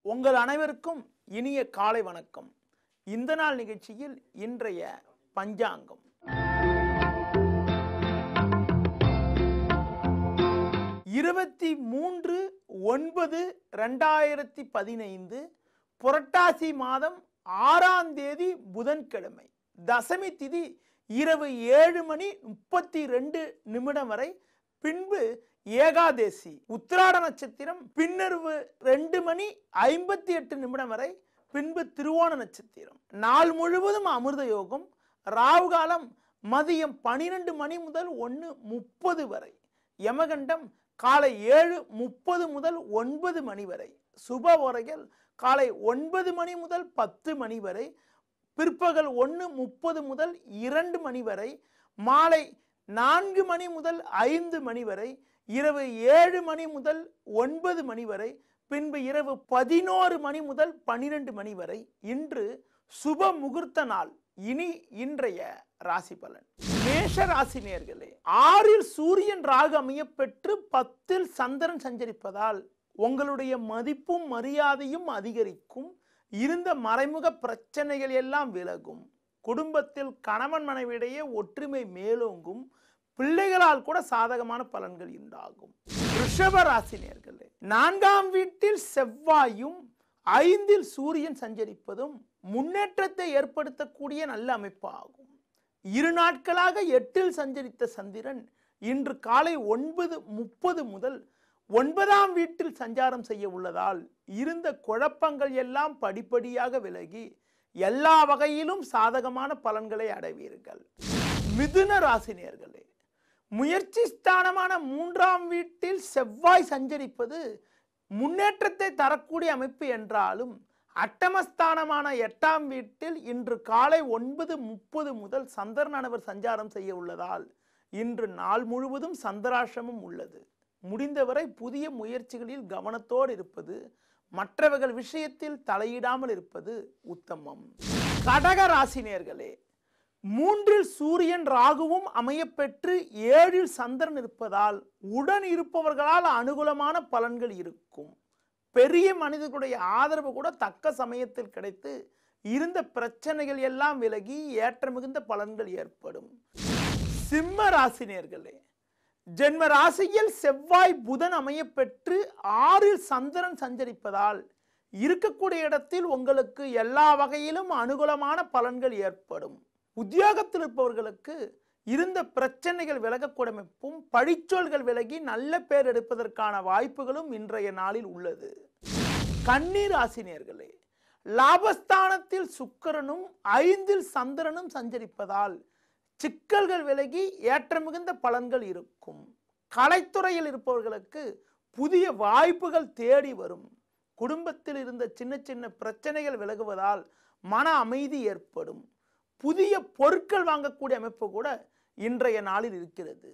உங்கள் அனைவருக்கும் இனிய காலை வணக்கம். இந்த நாள் நிகழ்ச்சியில் இன்றைய பஞ்சாங்கம். இருபத்தி 3/9/2015 புரட்டாசி மாதம் 6ஆம் தேதி புதன்கிழமை. தசமி திதி இரவு 7:32 வரை. பின்பு ஏகாதேசி. உத்திராட நட்சத்திரம் பின்னர்வு 2:58 வரை. பின்பு திருவோண நட்சத்திரம். நாள் முழுவதும் அமிர்த யோகம். ராகு காலம் மதியம் 12 மணி முதல் 1:30 வரை. யமகண்டம் காலை 7:30 முதல் 9 மணி வரை. சுப ஓரைகள் காலை 9 மணி முதல் 10 மணி வரை. பிற்பகல் 1:30 முதல் 2 மணி வரை. மாலை 4 மணி முதல் 5 மணி வரை. இரவு 7 மணி முதல் 9 மணி வரை. பின்பு இரவு 11 மணி முதல் 12 மணி வரை. இன்று சுப முகூர்த்த நாள். இனி இன்றைய ராசி பலன். மேஷ ராசி நேயர்களே, 6இல் சூரியன் ராகு அமைய பெற்று 10இல் சந்திரன் சஞ்சரிப்பதால் உங்களுடைய மதிப்பும் மரியாதையும் அதிகரிக்கும். இருந்த மறைமுக பிரச்சனைகள் எல்லாம் விலகும். குடும்பத்தில் கணவன் மனைவியிடையே ஒற்றுமை மேலோங்கும். பிள்ளைகளால் கூட சாதகமான பலன்கள் உண்டாகும். ரிஷப ராசி நேயர்களே, 4ஆம் வீட்டில் செவ்வாயும் 5இல் சூரியன் சஞ்சரிப்பதும் முன்னேற்றத்தை ஏற்படுத்தக்கூடிய நல்ல அமைப்பு ஆகும். 2 நாட்களாக 8இல் சஞ்சரித்த சந்திரன் இன்று காலை 9:30 முதல் 9ஆம் வீட்டில் சஞ்சாரம் செய்ய உள்ளதால் இருந்த குழப்பங்கள் எல்லாம் படிப்படியாக விலகி எல்லா வகையிலும் சாதகமான பலன்களை அடைவீர்கள். மிதுன ராசி நேயர்களே, முயற்சி ஸ்தானமான 3ஆம் வீட்டில் செவ்வாய் சஞ்சரிப்பது முன்னேற்றத்தை தரக்கூடிய அமைப்பு என்றாலும் அட்டமஸ்தானமான 8ஆம் வீட்டில் இன்று காலை 9:30 முதல் சந்திரனானவர் சஞ்சாரம் செய்ய உள்ளதால் இன்று நாள் முழுவதும் சந்திராஷ்டமம் உள்ளது. முடிந்தவரை புதிய முயற்சிகளில் கவனத்தோடு இருப்பது, மற்றவர்கள் விஷயத்தில் தலையிடாமல் இருப்பது உத்தமம். கடக ராசி நேயர்களே, 3இல் சூரியன் ராகுவும் அமையப்பெற்று 7இல் சந்திரன் இருப்பதால் உடன் இருப்பவர்களால் அனுகூலமான பலன்கள் இருக்கும். பெரிய மனிதர்களுடைய ஆதரவு கூட தக்க சமயத்தில் கிடைத்து இருந்த பிரச்சனைகள் எல்லாம் விலகி ஏற்ற மிகுந்த பலன்கள் ஏற்படும். சிம்ம ராசி நேயர்களே, ஜென்ம ராசியில் செவ்வாய் புதன் அமையப்பெற்று 6இல் சந்திரன் சஞ்சரிப்பதால் இருக்கக்கூடிய இடத்தில் உங்களுக்கு எல்லா வகையிலும் அனுகூலமான பலன்கள் ஏற்படும். உத்தியோகத்தில் இருப்பவர்களுக்கு இருந்த பிரச்சனைகள் விலகக்கூடமைப்பும் பழிச்சொல்கள் விலகி நல்ல பேர் எடுப்பதற்கான வாய்ப்புகளும் இன்றைய நாளில் உள்ளது. கன்னி ராசி நேயர்களே, லாபஸ்தானத்தில் சுக்கிரனும் 5இல் சந்திரனும் சஞ்சரிப்பதால் சிக்கல்கள் விலகி ஏற்ற மிகுந்த பலன்கள் இருக்கும். கலைத்துறையில் இருப்பவர்களுக்கு புதிய வாய்ப்புகள் தேடி வரும். குடும்பத்தில் இருந்த சின்ன சின்ன பிரச்சனைகள் விலகுவதால் மன அமைதி ஏற்படும். புதிய பொருட்கள் வாங்கக்கூடிய அமைப்பு கூட இன்றைய நாளில் இருக்கிறது.